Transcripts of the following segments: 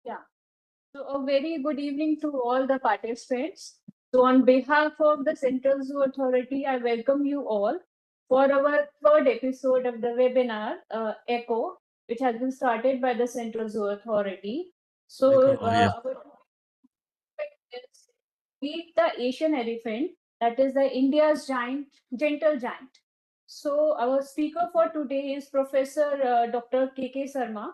Yeah. So a very good evening to all the participants. So on behalf of the Central Zoo Authority, I welcome you all for our third episode of the webinar, ECHO, which has been started by the Central Zoo Authority. So Oh, yeah. our topic is Meet the Asian Elephant, that is the India's gentle giant. So our speaker for today is Professor Dr. K.K. Sarma.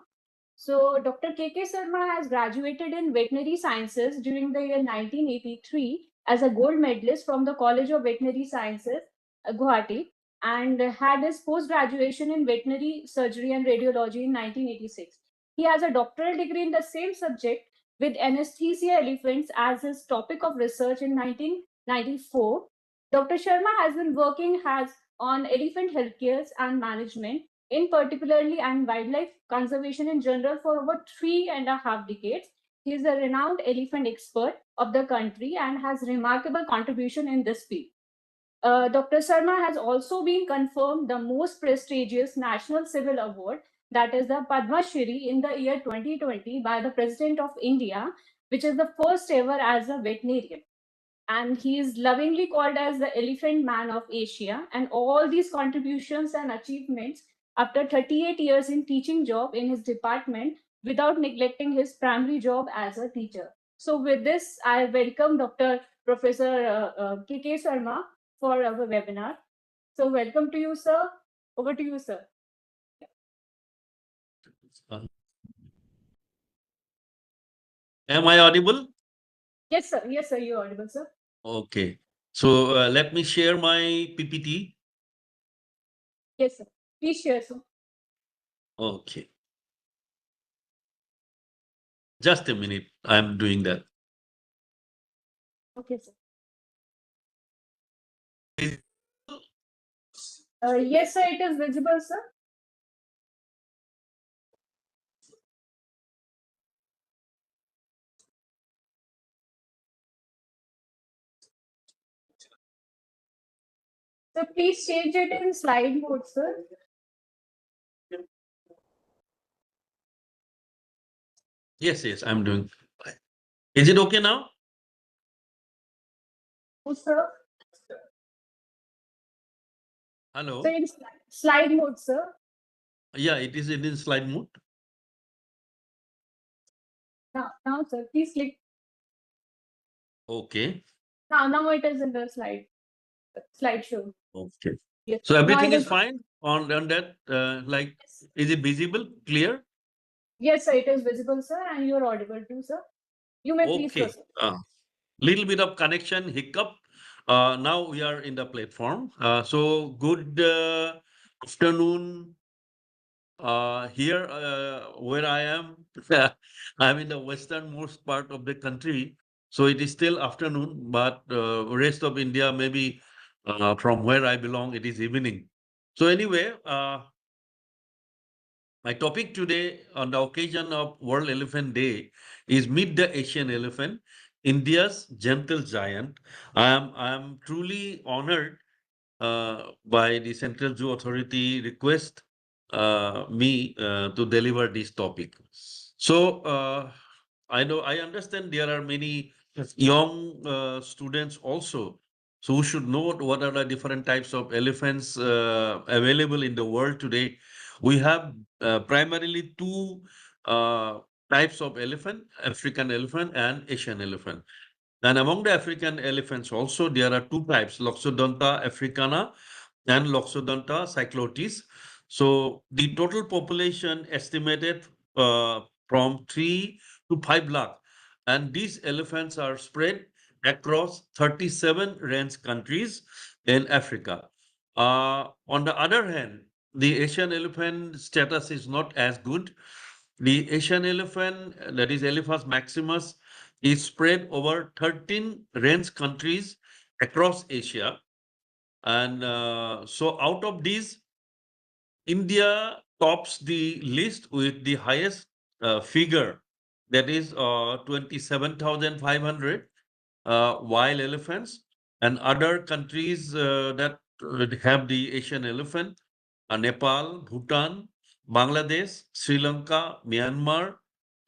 So Dr. K.K. Sarma has graduated in veterinary sciences during the year 1983 as a gold medalist from the College of Veterinary Sciences, Guwahati, and had his post-graduation in veterinary surgery and radiology in 1986. He has a doctoral degree in the same subject with anesthesia elephants as his topic of research in 1994. Dr. Sharma has been working on elephant healthcare and management in particularly and wildlife conservation in general for over 3.5 decades. He is a renowned elephant expert of the country and has remarkable contribution in this field. Dr. Sarma has also been confirmed the most prestigious National Civil Award, that is the Padma Shri, in the year 2020 by the President of India, which is the first ever as a veterinarian. And he is lovingly called as the Elephant Man of Asia. And all these contributions and achievements after 38 years in teaching job in his department without neglecting his primary job as a teacher. So with this, I welcome Dr. Professor K.K. Sharma for our webinar. So welcome to you, sir. Over to you, sir. Am I audible? Yes, sir. Yes, sir. You're audible, sir. Okay. So let me share my PPT. Yes, sir. Please share, sir. Okay. Just a minute. I'm doing that. Okay, sir. Yes, sir. It is visible, sir. So please change it in slide mode, sir. Yes, I'm doing. Is it okay now? Oh, sir. Hello? So in slide mode, sir. Yeah, it is in slide mode. Now, sir, please click. Okay. Now it is in the slideshow. Okay. Yes. So Now everything it is is. fine on that. Like, is it visible, clear? Yes, sir. It is visible, sir, and you are audible too, sir. You may please Okay. proceed. Little bit of connection hiccup. Now we are in the platform. So good afternoon. Here where I am, I'm in the westernmost part of the country, so it is still afternoon. But rest of India, maybe from where I belong, it is evening. So anyway, my topic today on the occasion of World Elephant Day is Meet the Asian Elephant, India's gentle giant. I am truly honored by the Central Zoo Authority request me to deliver this topic. So I understand there are many young students also. So who should know what are the different types of elephants available in the world today. We have primarily two types of elephant, African elephant and Asian elephant. And among the African elephants also, there are two types, Loxodonta africana and Loxodonta cyclotis. So the total population estimated from 3 to 5 lakh. And these elephants are spread across 37 range countries in Africa. On the other hand, the Asian elephant status is not as good. The Asian elephant, that is Elephas maximus, is spread over 13 range countries across Asia. And so out of these, India tops the list with the highest figure, that is 27,500 wild elephants. And other countries that have the Asian elephant, Nepal, Bhutan, Bangladesh, Sri Lanka, Myanmar,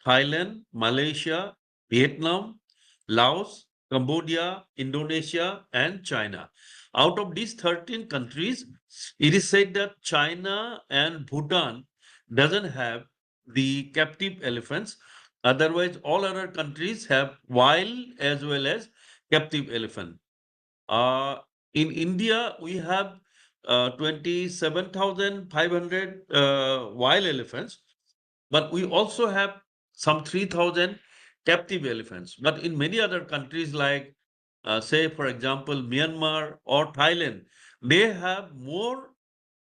Thailand, Malaysia, Vietnam, Laos, Cambodia, Indonesia, and China. Out of these 13 countries, it is said that China and Bhutan doesn't have the captive elephants. Otherwise, all other countries have wild as well as captive elephant. Uh, in India, we have 27,500 wild elephants, but we also have some 3,000 captive elephants. But in many other countries, like say, for example, Myanmar or Thailand, they have more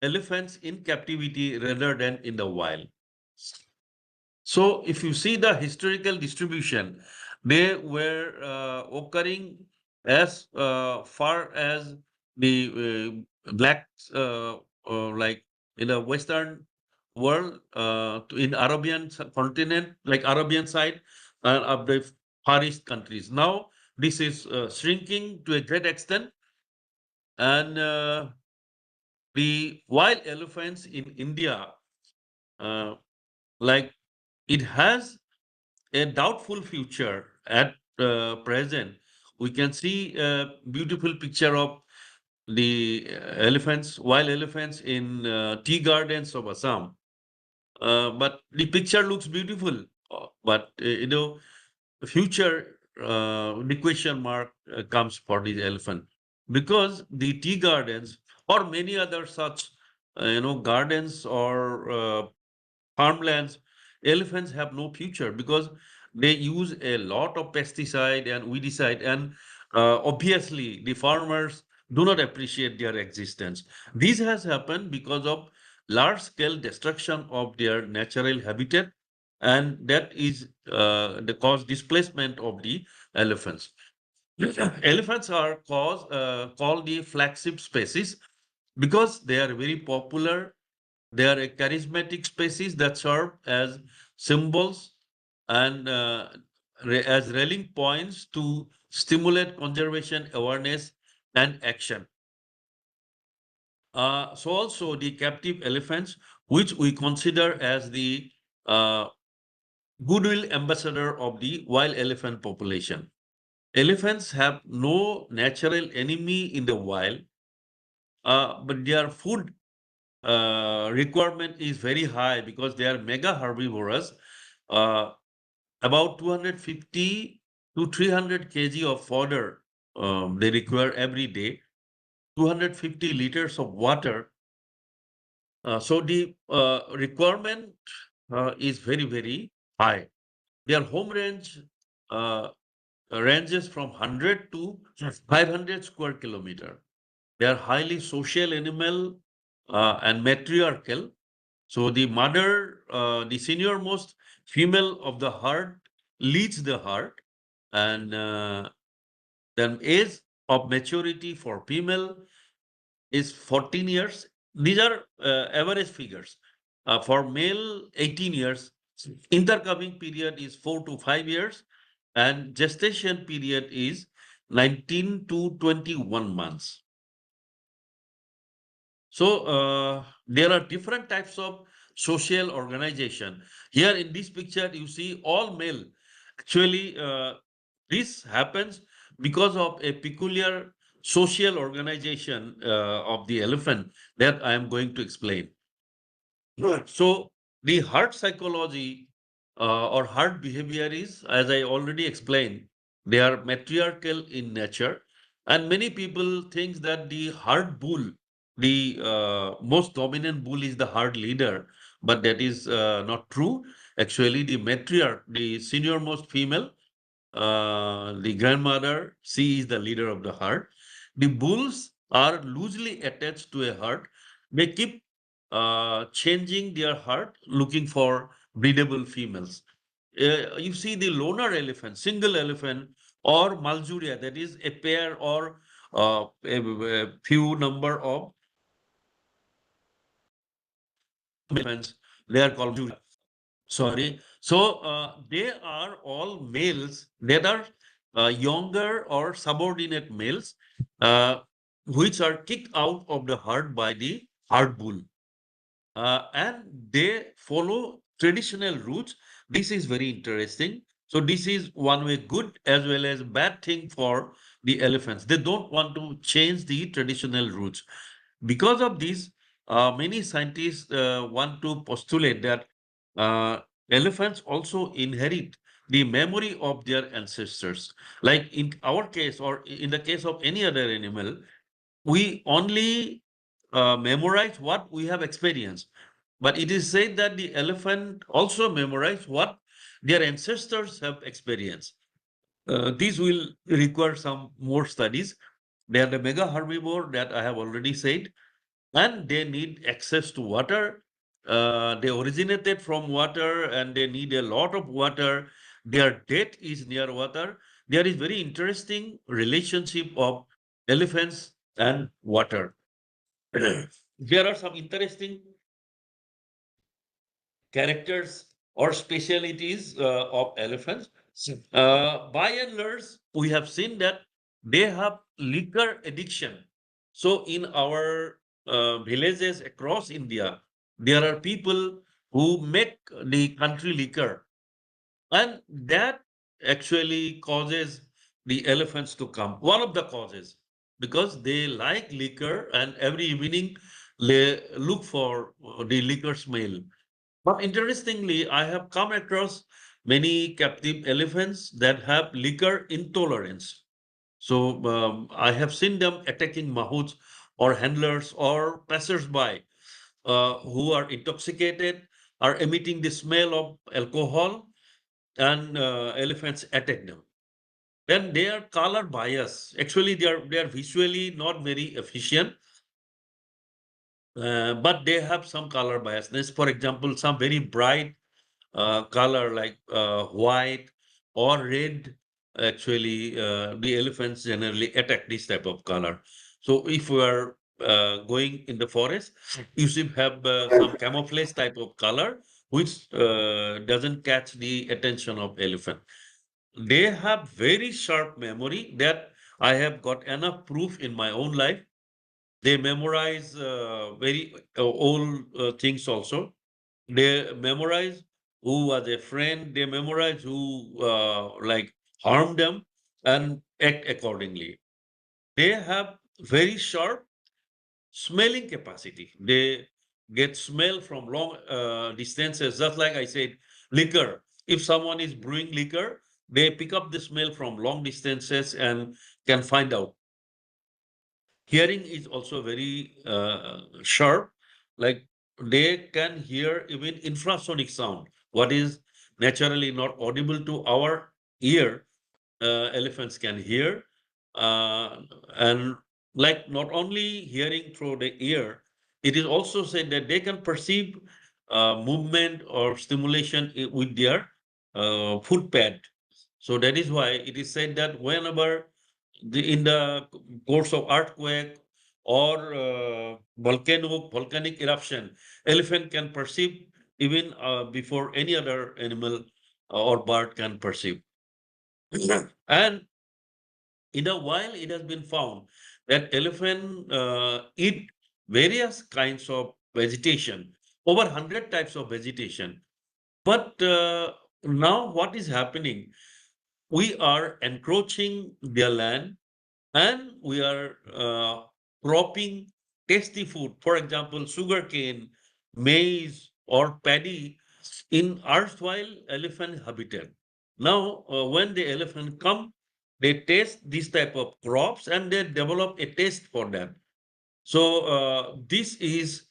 elephants in captivity rather than in the wild. So if you see the historical distribution, they were occurring as far as the blacks, like in the Western world, in Arabian continent, like Arabian side of the Far East countries. Now this is shrinking to a great extent, and the wild elephants in India, uh, like it has a doubtful future at present. We can see a beautiful picture of the elephants, wild elephants in tea gardens of Assam. But the picture looks beautiful, but the future, the question mark comes for the elephant, because the tea gardens or many other such, gardens or farmlands, elephants have no future because they use a lot of pesticide and weedicide, and obviously the farmers do not appreciate their existence. This has happened because of large scale destruction of their natural habitat, and that is the cause displacement of the elephants. Elephants are called the flagship species because they are very popular. They are a charismatic species that serve as symbols and as rallying points to stimulate conservation awareness and action. So also the captive elephants, which we consider as the uh, goodwill ambassador of the wild elephant population. Elephants have no natural enemy in the wild, but their food requirement is very high because they are mega herbivorous. Uh, about 250 to 300 kg of fodder they require every day, 250 liters of water. So the requirement is very, very high. Their home range uh, ranges from 100 to 500 square kilometer. They are highly social animal and matriarchal. So the mother, the senior most female of the herd leads the herd, and then age of maturity for female is 14 years. These are average figures. For male, 18 years. Intercoming period is 4 to 5 years, and gestation period is 19 to 21 months. So there are different types of social organization. Here in this picture, you see all male. Actually, this happens because of a peculiar social organization of the elephant that I am going to explain. Right. So the herd psychology or herd behavior is, as I already explained, they are matriarchal in nature, and many people think that the herd bull, the most dominant bull, is the herd leader, but that is not true. Actually, the matriarch, the senior most female, the grandmother, she is the leader of the herd. The bulls are loosely attached to a herd. They keep changing their herd, looking for breedable females. You see the loner elephant, single elephant, or maljuria, that is a pair or a few number of elephants. They are called maljuria. Sorry. So they are all males that are younger or subordinate males, uh, which are kicked out of the herd by the herd bull. And they follow traditional routes. This is very interesting. So this is one way good as well as bad thing for the elephants. They don't want to change the traditional routes. Because of this, many scientists want to postulate that uh, elephants also inherit the memory of their ancestors. Like in our case, or in the case of any other animal, we only memorize what we have experienced. But it is said that the elephant also memorize what their ancestors have experienced. These will require some more studies. They are the mega herbivore that I have already said, and they need access to water. They originated from water and they need a lot of water. Their death is near water. There is very interesting relationship of elephants and water. There are some interesting characters or specialities of elephants. By and large, we have seen that they have liquor addiction. So in our villages across India, there are people who make the country liquor, and that actually causes the elephants to come. One of the causes, because they like liquor and every evening they look for the liquor smell. But interestingly, I have come across many captive elephants that have liquor intolerance. So I have seen them attacking mahouts or handlers or passers-by who are intoxicated, are emitting the smell of alcohol, and elephants attack them. Then they are color bias. Actually, they are visually not very efficient, but they have some color biasness. For example, some very bright color like white or red, actually the elephants generally attack this type of color. So if we are going in the forest, you should have some camouflage type of color which doesn't catch the attention of elephant. They have very sharp memory that I have got enough proof in my own life. They memorize very old things also. They memorize who was a friend. They memorize who like harmed them and act accordingly. They have very sharp smelling capacity. They get smell from long distances. Just like I said, liquor. If someone is brewing liquor, they pick up the smell from long distances and can find out. Hearing is also very sharp. Like they can hear even infrasonic sound, what is naturally not audible to our ear. Elephants can hear, uh, and like not only hearing through the ear, it is also said that they can perceive movement or stimulation with their foot pad. So that is why it is said that whenever in the course of earthquake or volcanic eruption, elephant can perceive even before any other animal or bird can perceive. And in a while, it has been found that elephant eat various kinds of vegetation, over 100 types of vegetation. But now what is happening? We are encroaching their land and we are cropping tasty food. For example, sugarcane, maize, or paddy in erstwhile elephant habitat. Now, when the elephant come, they taste these type of crops and they develop a taste for them. So this is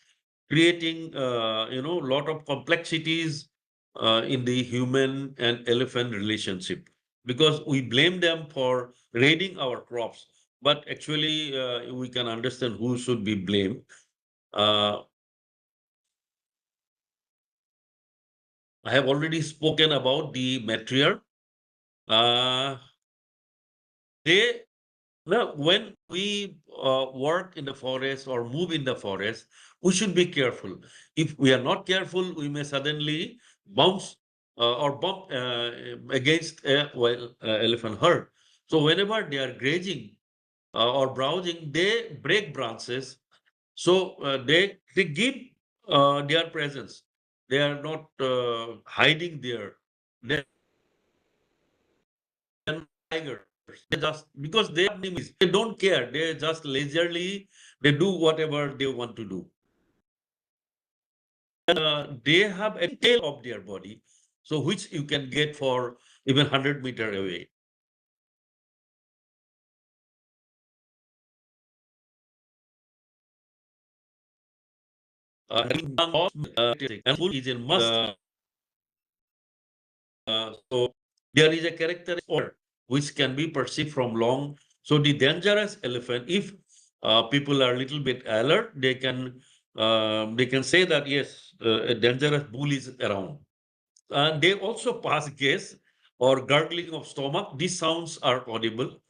creating, lot of complexities in the human and elephant relationship, because we blame them for raiding our crops, but actually we can understand who should be blamed. Uh, I have already spoken about the matriarch. Uh, they Now, when we work in the forest or move in the forest, we should be careful. If we are not careful, we may suddenly bounce or bump against a elephant herd. So whenever they are grazing or browsing, they break branches. So they give their presence. They are not hiding there. they're not tigers. They just because they have names, they don't care. They just leisurely they do whatever they want to do. They have a tail of their body, so which you can get for even 100 meter away. And full is in must. So there is a characteristic order which can be perceived from long. So the dangerous elephant, if people are a little bit alert, they can say that yes, a dangerous bull is around. And they also pass gas or gurgling of stomach. These sounds are audible.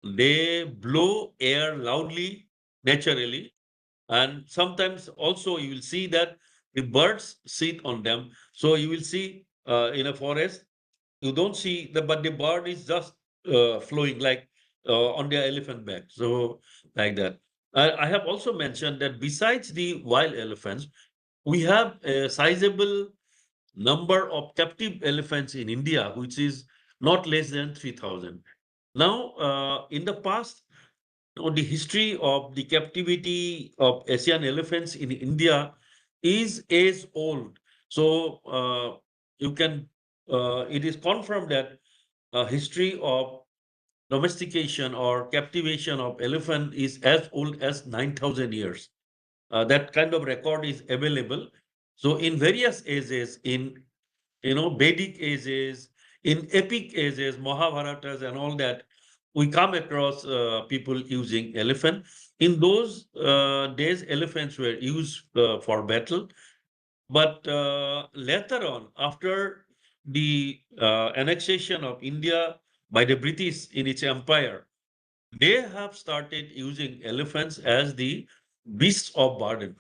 They blow air loudly, naturally, and sometimes also you will see that the birds sit on them. So you will see in a forest you don't see the but the bird is just flowing like on their elephant back, so like that. I have also mentioned that besides the wild elephants, we have a sizable number of captive elephants in India, which is not less than 3,000. Now, in the past, the history of the captivity of Asian elephants in India is age old. So you can, it is confirmed that history of domestication or captivation of elephant is as old as 9,000 years. That kind of record is available. So in various ages, in Vedic ages, in epic ages, Mahabharatas and all that, we come across people using elephant. In those days, elephants were used for battle. But later on, after the annexation of India by the British in its empire, they have started using elephants as the beasts of burden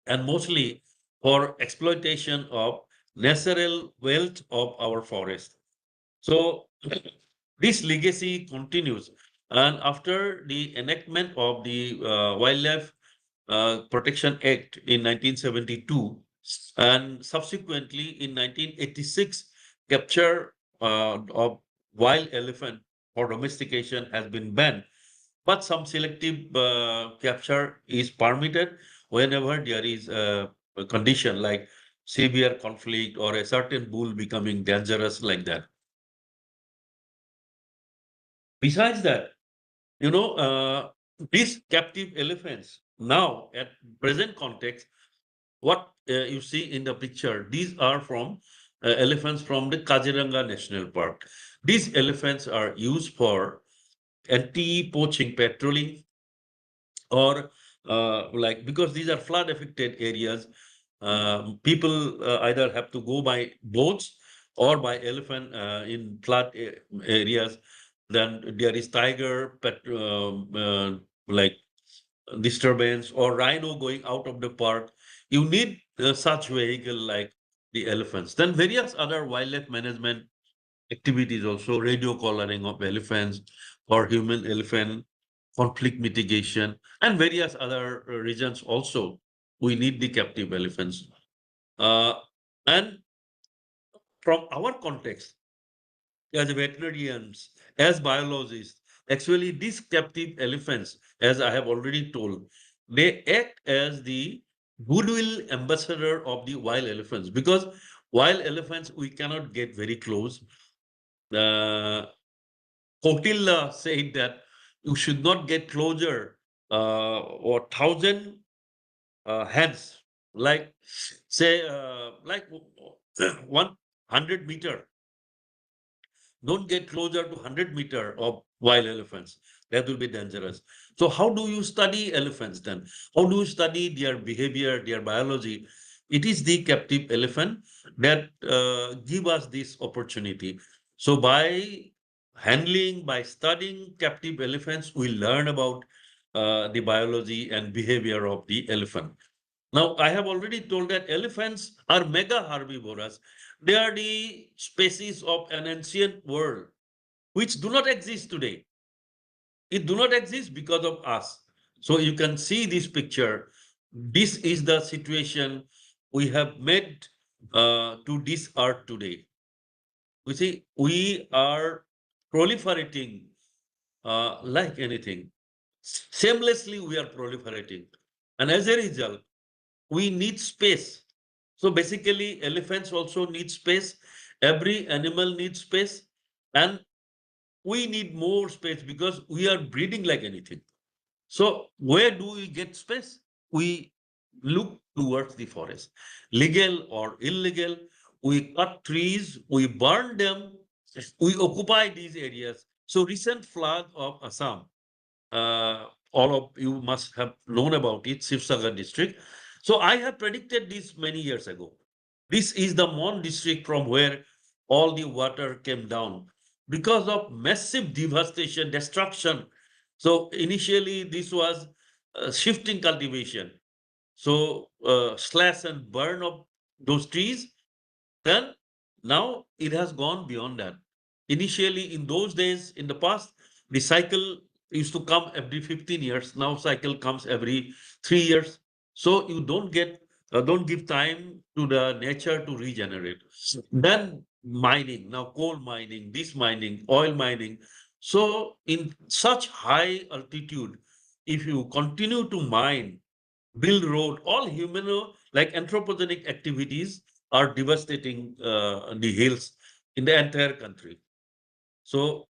and mostly for exploitation of natural wealth of our forest. So this legacy continues. And after the enactment of the Wildlife Protection Act in 1972, and subsequently in 1986, capture of wild elephant for domestication has been banned. But some selective capture is permitted whenever there is a condition like severe conflict or a certain bull becoming dangerous like that. Besides that, these captive elephants now at present context, what you see in the picture, these are from elephants from the Kaziranga National Park. These elephants are used for anti-poaching patrolling or like because these are flood affected areas, people either have to go by boats or by elephant in flood areas. Then there is tiger like disturbance or rhino going out of the park. You need such vehicle like the elephants. Then various other wildlife management activities also, radio collaring of elephants or human elephant conflict mitigation, and various other regions also. We need the captive elephants. Uh, and from our context, as veterinarians, as biologists, actually these captive elephants, as I have already told, they act as the goodwill ambassador of the wild elephants because wild elephants we cannot get very close. Uh, Kotilla said that you should not get closer or thousand hands, like say like 100 meter. Don't get closer to 100 meter of wild elephants. That will be dangerous. So how do you study elephants then? How do you study their behavior, their biology? It is the captive elephant that give us this opportunity. So by handling, by studying captive elephants, we learn about the biology and behavior of the elephant. Now, I have already told that elephants are mega herbivorous. They are the species of an ancient world which do not exist today. It do not exist because of us. So you can see this picture. This is the situation we have made to this earth today. You see, we are proliferating like anything. Shamelessly, we are proliferating. And as a result, we need space. So basically, elephants also need space. Every animal needs space. And we need more space because we are breeding like anything. So where do we get space? We look towards the forest, legal or illegal. We cut trees, we burn them, we occupy these areas. So recent flood of Assam, all of you must have known about it, Sivsagar district. So I have predicted this many years ago. This is the Mon district from where all the water came down because of massive devastation, destruction. So initially this was shifting cultivation. So slash and burn of those trees, then now it has gone beyond that. Initially, in those days, in the past, the cycle used to come every 15 years. Now cycle comes every 3 years. So you don't give time to the nature to regenerate. Then mining, now coal mining, this mining, oil mining. So in such high altitude, if you continue to mine, build road, all human, like anthropogenic activities are devastating the hills in the entire country. So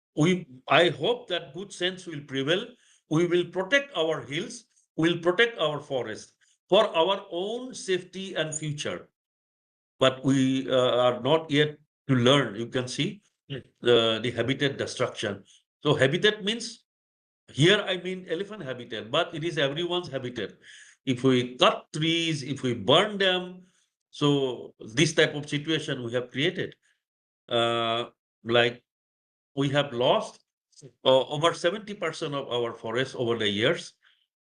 I hope that good sense will prevail. We will protect our hills, we will protect our forest for our own safety and future. But we are not yet to learn. You can see the habitat destruction. So habitat means here I mean elephant habitat, but it is everyone's habitat. If we cut trees, if we burn them, so this type of situation we have created. Like we have lost over 70% of our forests over the years,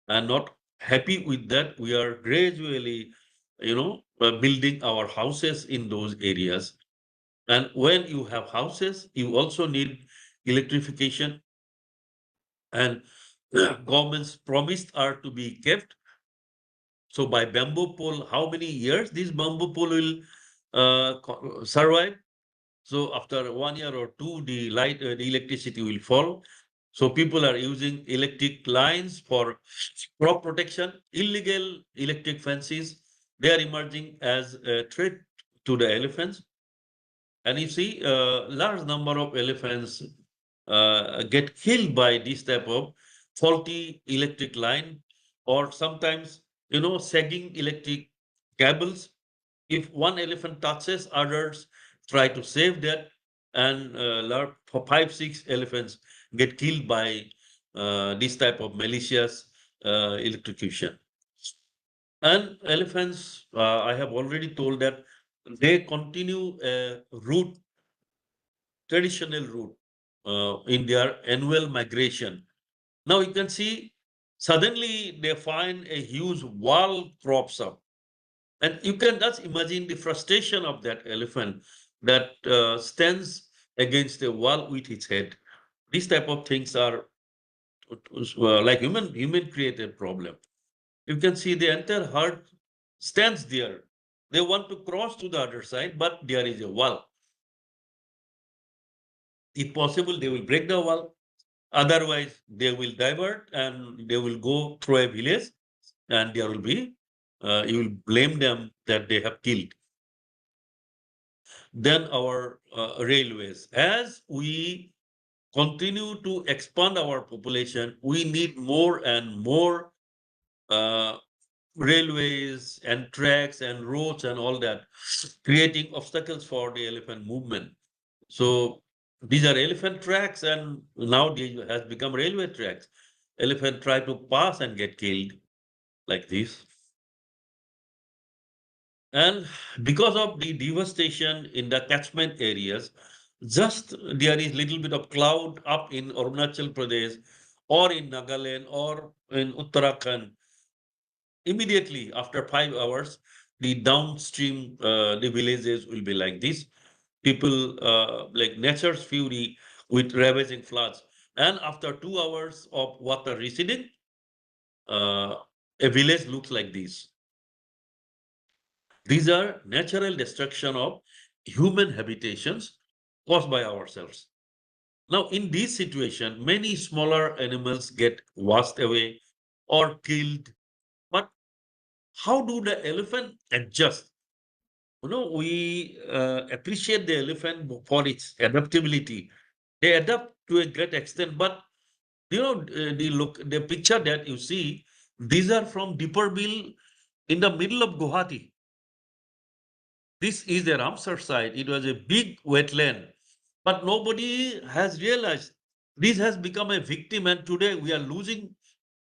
and not happy with that. We are gradually, building our houses in those areas. And when you have houses, you also need electrification, and government's promised are to be kept. So by bamboo pole, how many years this bamboo pole will survive? So after 1 year or two, the electricity will fall. So people are using electric lines for crop protection. Illegal electric fences, they are emerging as a threat to the elephants. And you see, large number of elephants get killed by this type of faulty electric line, or sometimes, sagging electric cables. If one elephant touches, others try to save that, and for 5, 6 elephants get killed by this type of malicious electrocution. And elephants, I have already told that they continue a route, traditional route, in their annual migration. Now you can see suddenly they find a huge wall crops up. And you can just imagine the frustration of that elephant that stands against a wall with its head. These type of things are like human created problem. You can see the entire herd stands there. They want to cross to the other side, but there is a wall. If possible, they will break the wall. Otherwise, they will divert and they will go through a village, and there will be, you will blame them that they have killed. Then our railways. As we continue to expand our population, we need more and more uh, railways and tracks and roads and all that, creating obstacles for the elephant movement. So these are elephant tracks, and now they has become railway tracks. Elephant try to pass and get killed like this. And because of the devastation in the catchment areas, just there is little bit of cloud up in Arunachal Pradesh or in Nagaland or in Uttarakhand. Immediately after 5 hours, the downstream, the villages will be like this. People like nature's fury with ravaging floods. And after 2 hours of water receding, uh, a village looks like this. These are natural destruction of human habitations. caused by ourselves. Now, in this situation, many smaller animals get washed away or killed. But how do the elephant adjust? We appreciate the elephant for its adaptability. They adapt to a great extent, but the picture that you see, these are from Dipperville in the middle of Guwahati. This is the Ramsar site. It was a big wetland, but nobody has realized this has become a victim, and today we are losing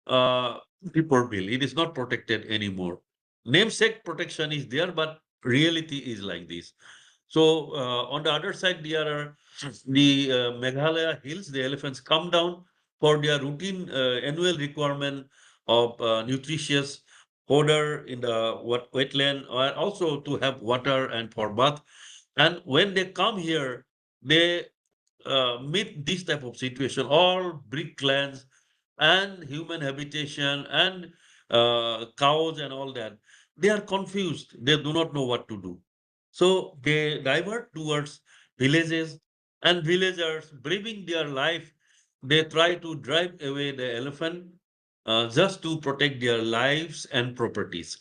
uh, Dipperville. It is not protected anymore. Namesake protection is there, but reality is like this. So on the other side, there are the Meghalaya hills. The elephants come down for their routine annual requirement of nutritious fodder in the wetland, or also to have water and for bath. And when they come here, they meet this type of situation, all brick lands and human habitation and cows and all that. They are confused. They do not know what to do. So they divert towards villages, and villagers, braving their life, they try to drive away the elephant just to protect their lives and properties.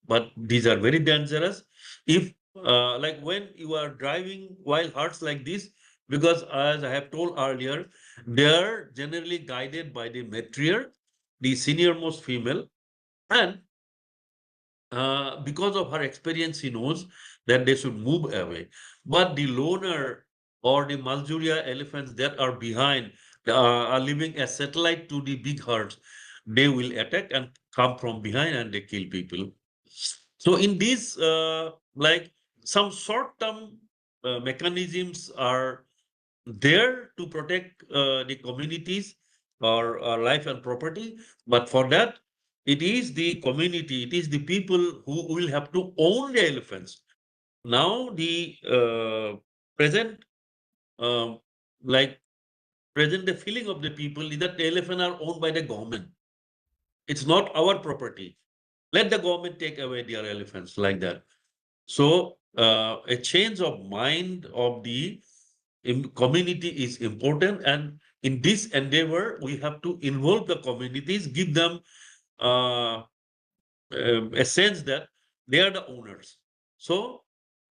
But these are very dangerous. If like when you are driving wild herds like this, because as I have told earlier, they are generally guided by the matriarch, the senior-most female, and because of her experience, she knows that they should move away. But the loner or the Maljuria elephants that are behind are living as satellite to the big herds. They will attack and come from behind and they kill people. So in these, like some short-term mechanisms are there to protect the communities or life and property. But for that, it is the community, it is the people who will have to own the elephants. Now, the present, um, like present, the feeling of the people is that the elephants are owned by the government. It's not our property. Let the government take away their elephants like that. So a change of mind of the community is important, and in this endeavor, we have to involve the communities, give them uh, a sense that they are the owners. So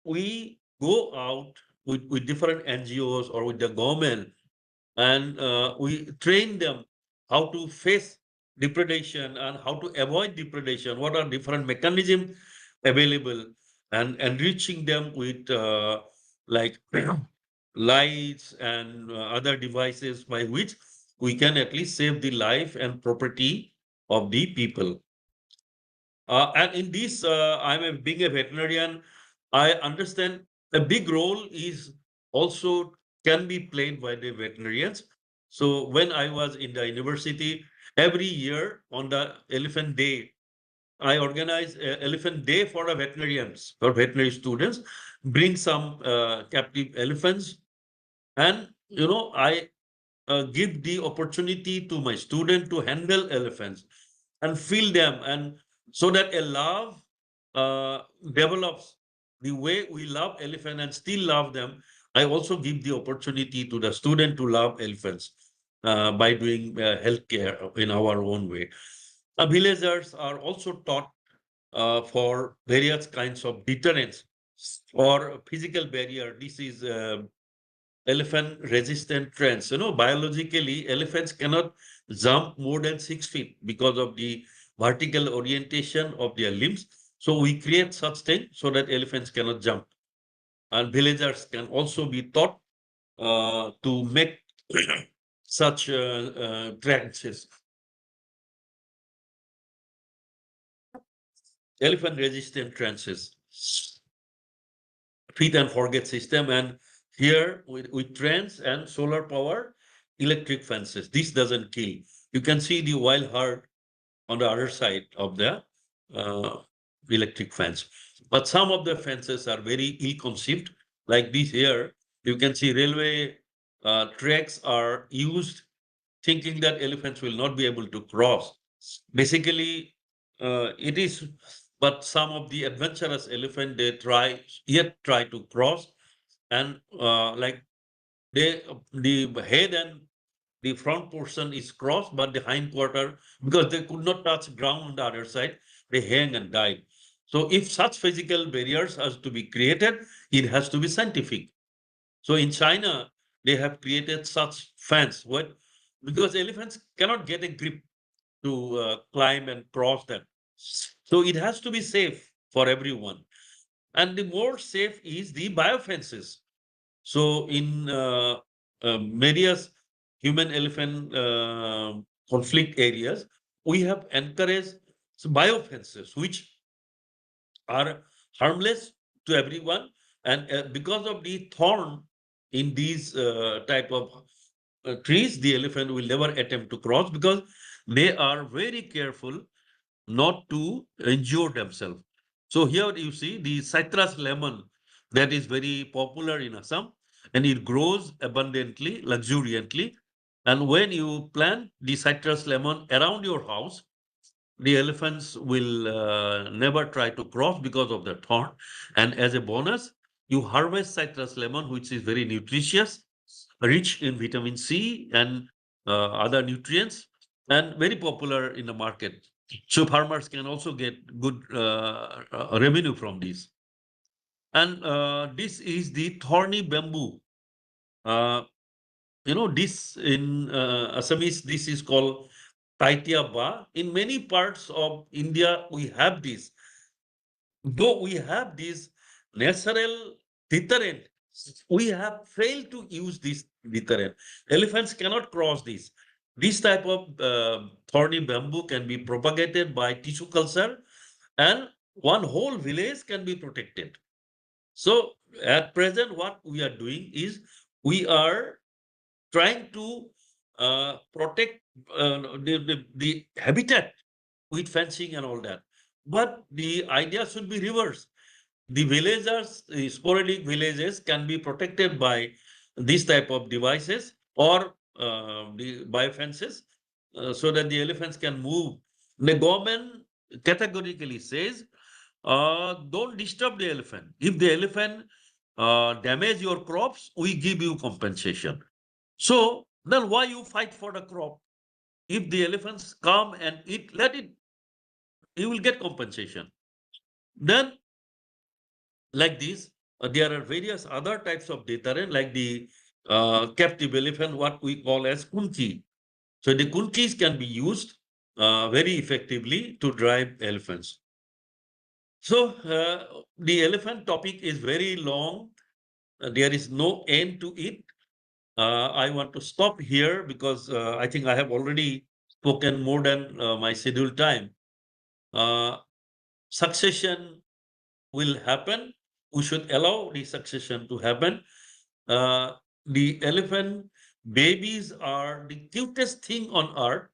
we go out with different NGOs or with the government, and we train them how to face depredation and how to avoid depredation. What are different mechanisms available, and enriching them with like lights and other devices by which we can at least save the life and property of the people. And in this, being a veterinarian, I understand a big role is also can be played by the veterinarians. So when I was in the university, every year on the Elephant Day, I organize a Elephant Day for the veterinarians, for veterinary students, bring some captive elephants, and I give the opportunity to my student to handle elephants and feel them, and so that a love uh, develops the way we love elephant and still love them. I also give the opportunity to the student to love elephants by doing healthcare in our own way. Villagers are also taught for various kinds of deterrence or physical barrier. This is elephant resistant trends. Biologically, elephants cannot jump more than 6 feet because of the vertical orientation of their limbs. So we create such thing so that elephants cannot jump. And villagers can also be taught to make such trenches, elephant resistant trenches, feed and forget system. And here with trends and solar power, electric fences. This doesn't kill. You can see the wild herd on the other side of the uh, electric fence. But some of the fences are very ill-conceived, like this here. You can see railway tracks are used thinking that elephants will not be able to cross. Basically, it is, but some of the adventurous elephant, they try to cross, and like The head and the front portion is crossed, but the hind quarter, because they could not touch ground on the other side, they hang and died. So if such physical barriers has to be created, it has to be scientific. So in China, they have created such fence. What? Because elephants cannot get a grip to climb and cross them. So it has to be safe for everyone. And the more safe is the biofences. So in various human elephant conflict areas, we have encouraged biofences, which are harmless to everyone. And because of the thorn in these type of trees, the elephant will never attempt to cross because they are very careful not to injure themselves. So here you see the citrus lemon that is very popular in Assam, and it grows abundantly, luxuriantly. And when you plant the citrus lemon around your house, the elephants will never try to cross because of the thorn. And as a bonus, you harvest citrus lemon, which is very nutritious, rich in vitamin C and other nutrients, and very popular in the market. So farmers can also get good revenue from this. And this is the thorny bamboo. Uh, this in Assamese, this is called Taitia Ba. In many parts of India, we have this. Though we have this natural deterrent, we have failed to use this deterrent. Elephants cannot cross this. This type of thorny bamboo can be propagated by tissue culture, and one whole village can be protected. So at present, what we are doing is we are trying to protect the habitat with fencing and all that. But the idea should be reversed. The villagers, the sporadic villages can be protected by these type of devices or the by fences so that the elephants can move. The government categorically says, don't disturb the elephant. If the elephant damage your crops, we give you compensation. So then why you fight for the crop? If the elephants come and eat, let it, you will get compensation. Then like this, there are various other types of deterrent like the captive elephant, what we call as kunki. So the kunkis can be used very effectively to drive elephants. So the elephant topic is very long. There is no end to it. I want to stop here because I think I have already spoken more than my scheduled time. Uh, Succession will happen. We should allow the succession to happen. Uh, the elephant babies are the cutest thing on earth.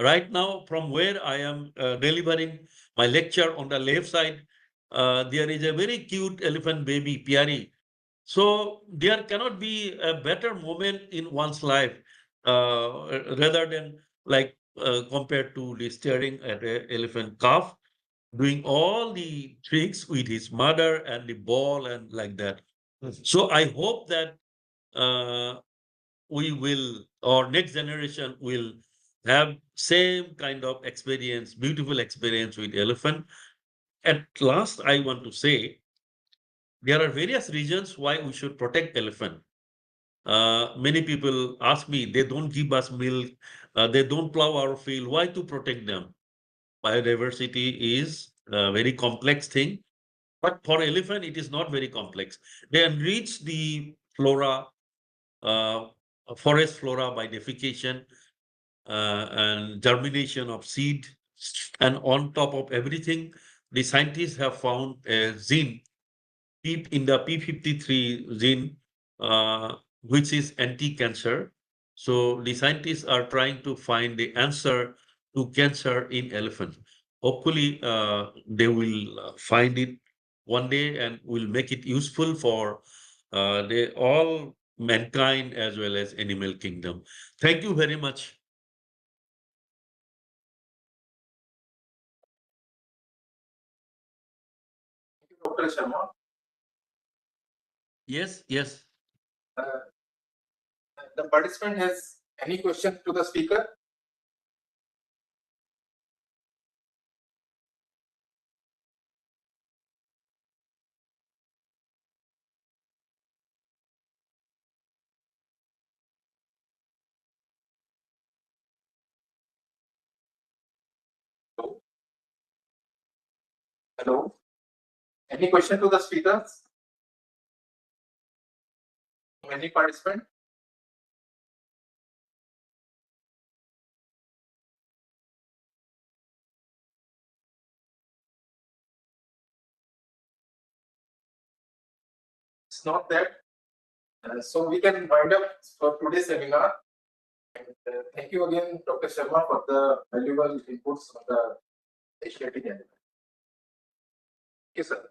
Right now, from where I am delivering my lecture on the left side, there is a very cute elephant baby, Piari. So there cannot be a better moment in one's life rather than like compared to the staring at an elephant calf doing all the tricks with his mother and the ball and like that. So I hope that uh, we will, or next generation will have same kind of experience, beautiful experience with elephant. At last, I want to say there are various reasons why we should protect elephant. Many people ask me, they don't give us milk, they don't plow our field. Why to protect them? Biodiversity is a very complex thing. But for elephant, it is not very complex. They enrich the flora, uh, forest flora by defecation and germination of seed. And on top of everything, the scientists have found a gene in the P53 gene, which is anti-cancer. So the scientists are trying to find the answer to cancer in elephants. Hopefully, they will find it one day and will make it useful for all mankind as well as animal kingdom. Thank you very much. Yes, yes. the participant has any question to the speaker? Hello? Hello? Any question to the speakers? Any participant? It's not that. So we can wind up for today's seminar. And, thank you again, Dr. Sharma, for the valuable inputs on the Asiatic animal. Thank you, sir.